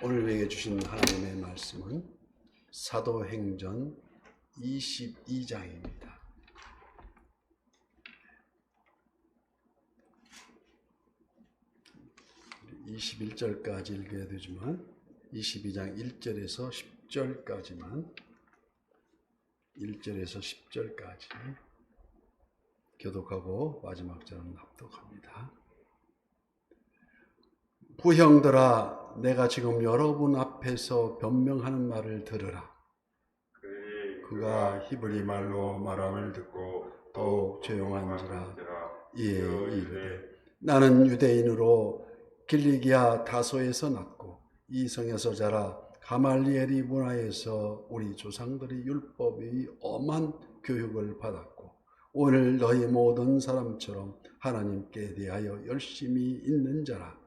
오늘 우리에게 주신 하나님의 말씀은 사도행전 22장입니다. 21절까지 읽어야 되지만 22장 1절에서 10절까지 교독하고 마지막 절은 납독합니다. 부형들아, 내가 지금 여러분 앞에서 변명하는 말을 들으라. 그가 히브리 말로 말함을 듣고 더욱 조용한지라. 이에 이르되, 나는 유대인으로 길리기아 다소에서 났고 이 성에서 자라 가말리엘이 문화에서 우리 조상들의 율법의 엄한 교육을 받았고 오늘 너희 모든 사람처럼 하나님께 대하여 열심히 있는 자라.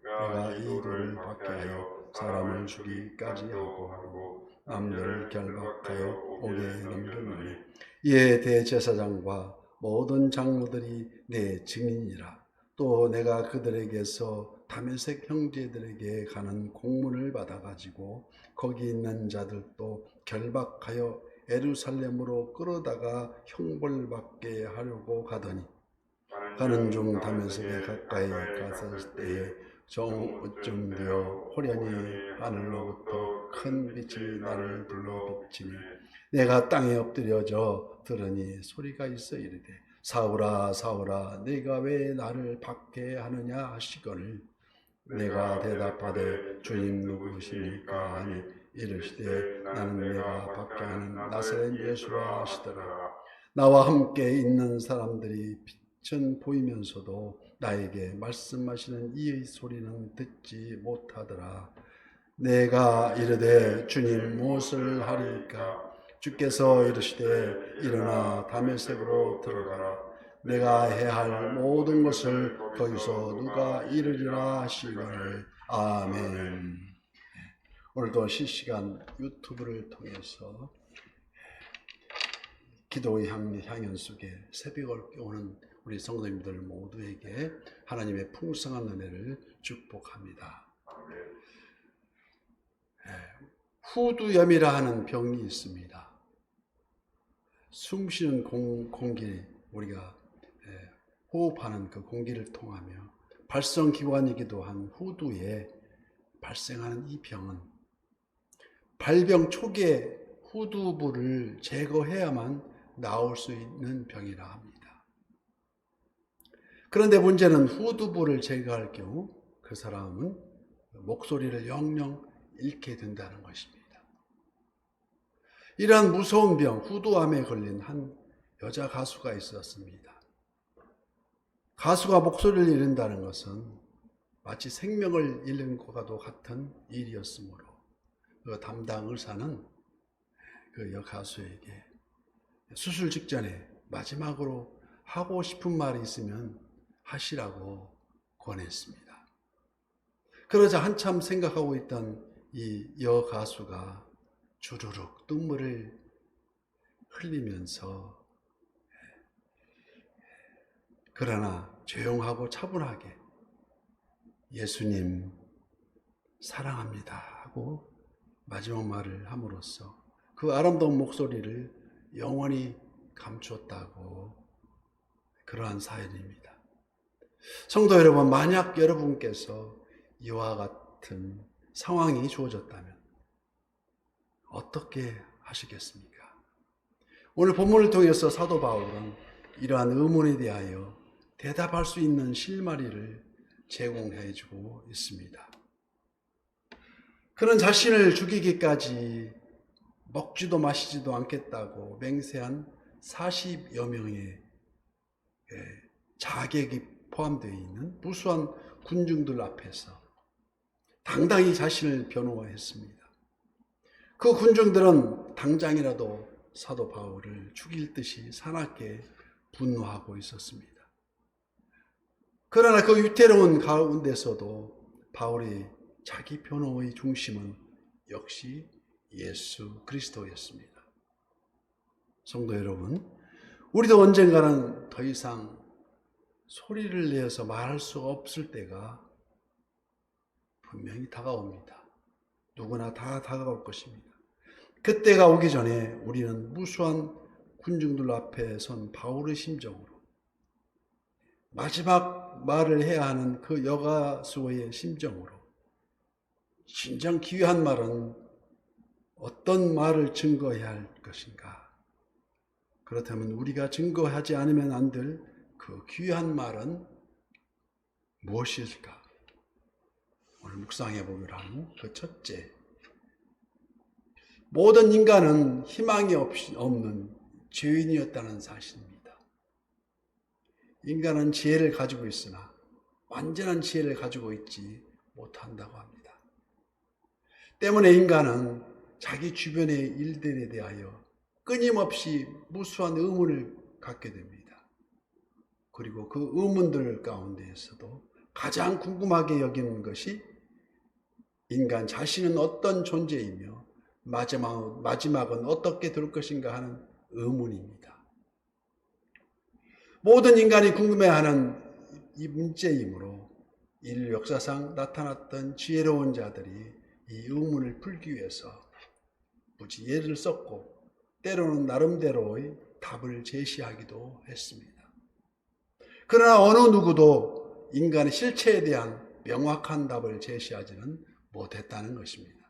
내가 이 돌을 박해하여 사람을 죽이기까지 하고 남들을 결박하여 옥에 넘겼노니 이에 대제사장과 모든 장로들이 내 증인이라. 또 내가 그들에게서 다메섹 형제들에게 가는 공문을 받아가지고 거기 있는 자들도 결박하여 에루살렘으로 끌어다가 형벌받게 하려고 가더니 가는 중 다메섹에 가까이 갔을 때에 정오쯤 되어 호련히 하늘로부터 큰 빛이 나를 둘러 비치니 내가 땅에 엎드려져 들으니 소리가 있어 이르되, 사울아 사울아, 내가 왜 나를 박해하느냐 하시거늘 내가 대답하되 주님 누구시니까 하니 이르시되 나는 내가 박해하는 나사렛 예수라 하시더라. 나와 함께 있는 사람들이 빛은 보이면서도 나에게 말씀하시는 이의 소리는 듣지 못하더라. 내가 이르되 주님 무엇을 하리이까? 주께서 이르시되 일어나 다메섹으로 들어가라. 내가 해야 할 모든 것을 거기서 누가 이르리라 하시거늘. 아멘. 오늘도 실시간 유튜브를 통해서 기도의 향연 속에 새벽을 깨우는 우리 성도님들 모두에게 하나님의 풍성한 은혜를 축복합니다. 후두염이라 하는 병이 있습니다. 숨쉬는 공기, 우리가 호흡하는 그 공기를 통하며 발성기관이기도 한 후두에 발생하는 이 병은 발병 초기에 후두부를 제거해야만 나올 수 있는 병이라 합니다. 그런데 문제는 후두부를 제거할 경우 그 사람은 목소리를 영영 잃게 된다는 것입니다. 이러한 무서운 병, 후두암에 걸린 한 여자 가수가 있었습니다. 가수가 목소리를 잃는다는 것은 마치 생명을 잃는 것과도 같은 일이었으므로 그 담당 의사는 그 가수에게 수술 직전에 마지막으로 하고 싶은 말이 있으면 하시라고 권했습니다. 그러자 한참 생각하고 있던 이 여가수가 주르륵 눈물을 흘리면서 그러나 조용하고 차분하게 예수님 사랑합니다 하고 마지막 말을 함으로써 그 아름다운 목소리를 영원히 감추었다고, 그러한 사연입니다. 성도 여러분, 만약 여러분께서 이와 같은 상황이 주어졌다면 어떻게 하시겠습니까? 오늘 본문을 통해서 사도 바울은 이러한 의문에 대하여 대답할 수 있는 실마리를 제공해 주고 있습니다. 그는 자신을 죽이기까지 먹지도 마시지도 않겠다고 맹세한 40여 명의 자객이 포함되어 있는 무수한 군중들 앞에서 당당히 자신을 변호했습니다. 그 군중들은 당장이라도 사도 바울을 죽일 듯이 사납게 분노하고 있었습니다. 그러나 그 위태로운 가운데서도 바울의 자기 변호의 중심은 역시 예수 그리스도였습니다. 성도 여러분, 우리도 언젠가는 더 이상 소리를 내어서 말할 수 없을 때가 분명히 다가옵니다. 누구나 다 다가올 것입니다. 그때가 오기 전에 우리는 무수한 군중들 앞에 선 바울의 심정으로 마지막 말을 해야 하는 그 여가수의 심정으로 진정 귀한 말은 어떤 말을 증거해야 할 것인가? 그렇다면 우리가 증거하지 않으면 안 될 그 귀한 말은 무엇일까? 오늘 묵상해 보기로 하는 그 첫째, 모든 인간은 희망이 없는 죄인이었다는 사실입니다. 인간은 지혜를 가지고 있으나 완전한 지혜를 가지고 있지 못한다고 합니다. 때문에 인간은 자기 주변의 일들에 대하여 끊임없이 무수한 의문을 갖게 됩니다. 그리고 그 의문들 가운데에서도 가장 궁금하게 여기는 것이 인간 자신은 어떤 존재이며 마지막은 어떻게 될 것인가 하는 의문입니다. 모든 인간이 궁금해하는 이 문제이므로 인류 역사상 나타났던 지혜로운 자들이 이 의문을 풀기 위해서 무지 예를 썼고 때로는 나름대로의 답을 제시하기도 했습니다. 그러나 어느 누구도 인간의 실체에 대한 명확한 답을 제시하지는 못했다는 것입니다.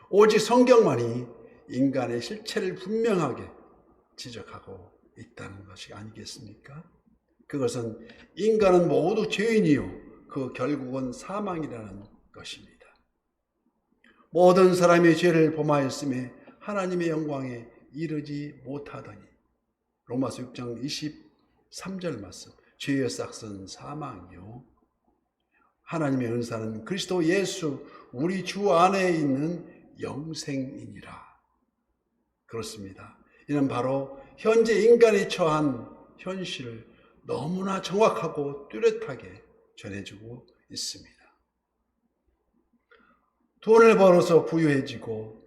오직 성경만이 인간의 실체를 분명하게 지적하고 있다는 것이 아니겠습니까? 그것은 인간은 모두 죄인이요 그 결국은 사망이라는 것입니다. 모든 사람이 죄를 범하였음에 하나님의 영광에 이르지 못하더니 로마서 6장 23절 말씀 죄의 싹은 사망이요 하나님의 은사는 그리스도 예수 우리 주 안에 있는 영생이니라. 그렇습니다. 이는 바로 현재 인간이 처한 현실을 너무나 정확하고 뚜렷하게 전해주고 있습니다. 돈을 벌어서 부유해지고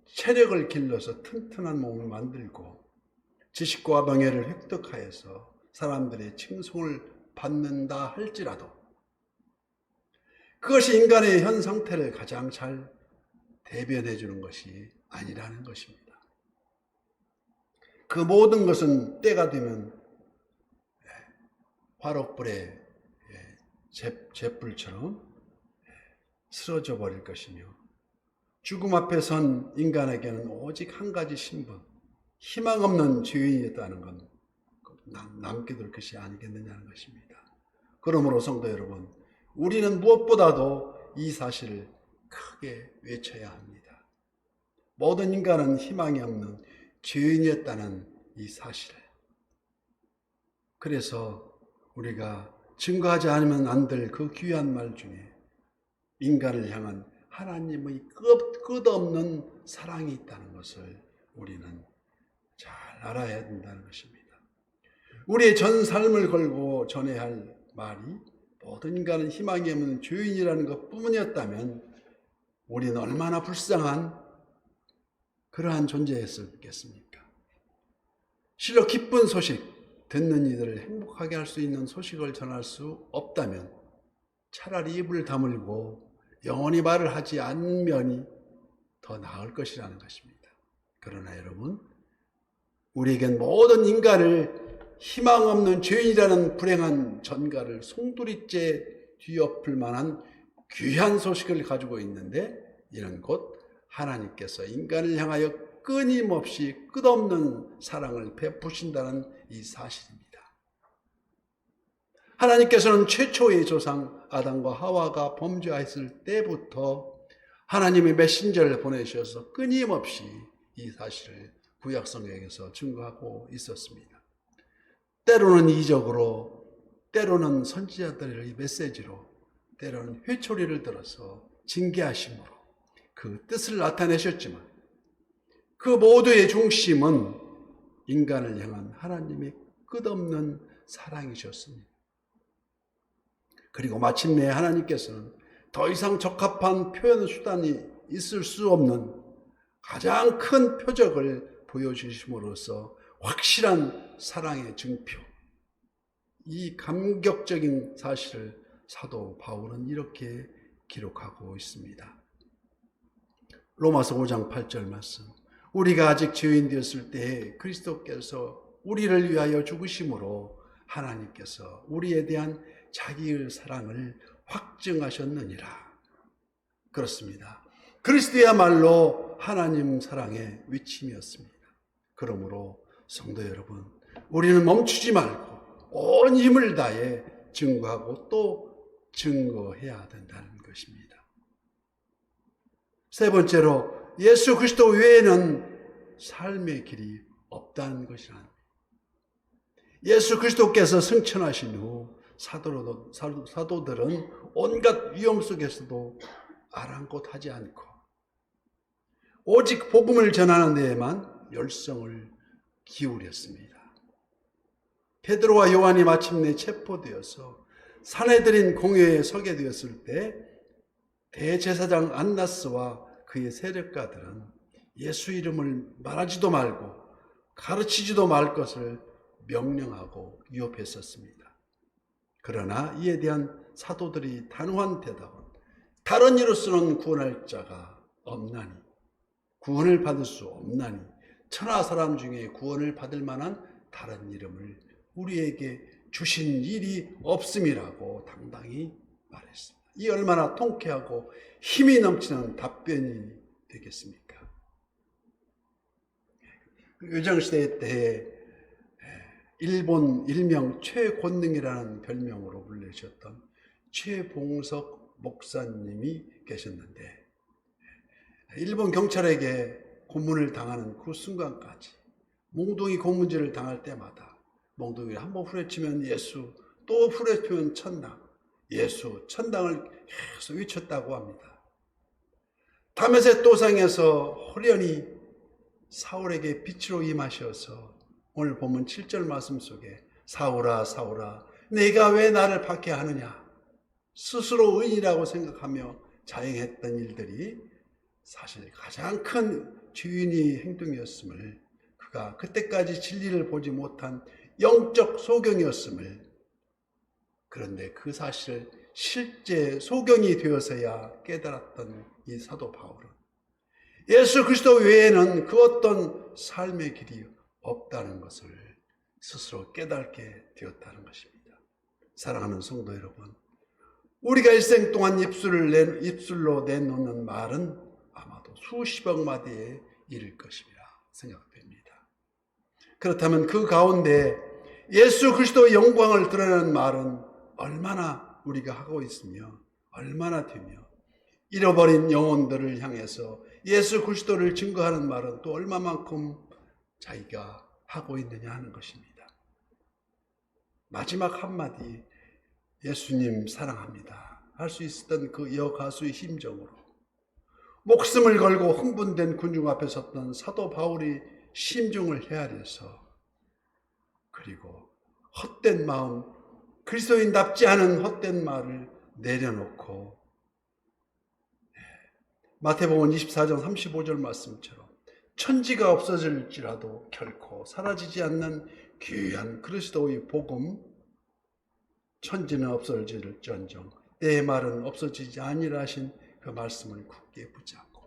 체력을 길러서 튼튼한 몸을 만들고 지식과 명예를 획득하여서 사람들의 칭송을 받는다 할지라도 그것이 인간의 현 상태를 가장 잘 대변해 주는 것이 아니라는 것입니다. 그 모든 것은 때가 되면 화롯불에 잿불처럼 쓰러져 버릴 것이며 죽음 앞에 선 인간에게는 오직 한 가지 신분, 희망 없는 죄인이었다는 건 남게 될 것이 아니겠느냐는 것입니다. 그러므로 성도 여러분, 우리는 무엇보다도 이 사실을 크게 외쳐야 합니다. 모든 인간은 희망이 없는 죄인이었다는 이 사실을. 그래서 우리가 증거하지 않으면 안 될 그 귀한 말 중에 인간을 향한 하나님의 끝없는 사랑이 있다는 것을 우리는 잘 알아야 된다는 것입니다. 우리의 전 삶을 걸고 전해야 할 말이 모든 인간은 희망이 없는 죄인이라는 것뿐이었다면 우리는 얼마나 불쌍한 그러한 존재였겠습니까? 실로 기쁜 소식, 듣는 이들을 행복하게 할 수 있는 소식을 전할 수 없다면 차라리 입을 다물고 영원히 말을 하지 않는 면이 더 나을 것이라는 것입니다. 그러나 여러분, 우리에겐 모든 인간을 희망 없는 죄인이라는 불행한 전가를 송두리째 뒤엎을 만한 귀한 소식을 가지고 있는데 이는 곧 하나님께서 인간을 향하여 끊임없이 끝없는 사랑을 베푸신다는 이 사실입니다. 하나님께서는 최초의 조상 아담과 하와가 범죄했을 때부터 하나님의 메신저를 보내셔서 끊임없이 이 사실을 구약성경에서 증거하고 있었습니다. 때로는 이적으로, 때로는 선지자들의 메시지로, 때로는 회초리를 들어서 징계하심으로 그 뜻을 나타내셨지만 그 모두의 중심은 인간을 향한 하나님의 끝없는 사랑이셨습니다. 그리고 마침내 하나님께서는 더 이상 적합한 표현 수단이 있을 수 없는 가장 큰 표적을 보여주심으로써 확실한 사랑의 증표, 이 감격적인 사실을 사도 바울은 이렇게 기록하고 있습니다. 로마서 5장 8절 말씀. 우리가 아직 죄인 되었을 때에 그리스도께서 우리를 위하여 죽으심으로 하나님께서 우리에 대한 자기의 사랑을 확증하셨느니라. 그렇습니다. 그리스도야말로 하나님 사랑의 위침이었습니다. 그러므로 성도 여러분, 우리는 멈추지 말고 온 힘을 다해 증거하고 또 증거해야 된다는 것입니다. 세 번째로, 예수 그리스도 외에는 삶의 길이 없다는 것이란, 예수 그리스도께서 승천하신 후 사도들은 온갖 위험 속에서도 아랑곳하지 않고 오직 복음을 전하는 데에만 열성을 기울였습니다. 베드로와 요한이 마침내 체포되어서 사내들인 공회에 서게 되었을 때 대제사장 안나스와 그의 세력가들은 예수 이름을 말하지도 말고 가르치지도 말 것을 명령하고 위협했었습니다. 그러나 이에 대한 사도들이 단호한 대답은 다른 이로서는 구원할 자가 없나니, 구원을 받을 수 없나니 천하 사람 중에 구원을 받을 만한 다른 이름을 우리에게 주신 일이 없음이라고 당당히 말했습니다. 이 얼마나 통쾌하고 힘이 넘치는 답변이 되겠습니까? 유정시대 때 일본 일명 최곤능이라는 별명으로 불리셨던 최봉석 목사님이 계셨는데, 일본 경찰에게 고문을 당하는 그 순간까지 몽둥이 고문질을 당할 때마다 몽둥이를 한번 후려치면 예수, 또 후려치면 천당, 예수, 천당을 계속 외쳤다고 합니다. 다메섹 도상에서 호련히 사울에게 빛으로 임하셔서 오늘 보면 7절 말씀 속에 사울아 사울아 내가 왜 나를 박해하느냐, 스스로 의인이라고 생각하며 자행했던 일들이 사실 가장 큰 죄인의 행동이었음을, 그가 그때까지 진리를 보지 못한 영적 소경이었음을, 그런데 그 사실을 실제 소경이 되어서야 깨달았던 이 사도 바울은 예수 그리스도 외에는 그 어떤 삶의 길이 없다는 것을 스스로 깨닫게 되었다는 것입니다. 사랑하는 성도 여러분, 우리가 일생 동안 입술로 내놓는 말은 아마도 수십억 마디에 이를 것이라 생각됩니다. 그렇다면 그 가운데 예수 그리스도의 영광을 드러내는 말은 얼마나 우리가 하고 있으며 얼마나 되며, 잃어버린 영혼들을 향해서 예수 그리스도를 증거하는 말은 또 얼마만큼 자기가 하고 있느냐 하는 것입니다. 마지막 한마디, 예수님 사랑합니다 할 수 있었던 그 여가수의 심정으로 목숨을 걸고 흥분된 군중 앞에 섰던 사도 바울이 심중을 헤아려서, 그리고 헛된 마음, 그리스도인답지 않은 헛된 말을 내려놓고 마태복음 24장 35절 말씀처럼 천지가 없어질지라도 결코 사라지지 않는 귀한 그리스도의 복음, 천지는 없어질지언정 내 말은 없어지지 아니라 하신 그 말씀을 굳게 붙잡고,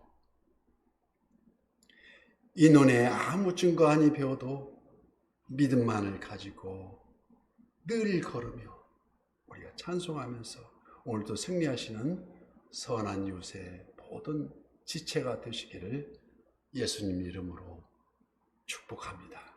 이 눈에 아무 증거 아니 배워도 믿음만을 가지고 늘 걸으며 우리가 찬송하면서 오늘도 승리하시는 선한 이웃의 모든 지체가 되시기를 예수님 이름으로 축복합니다.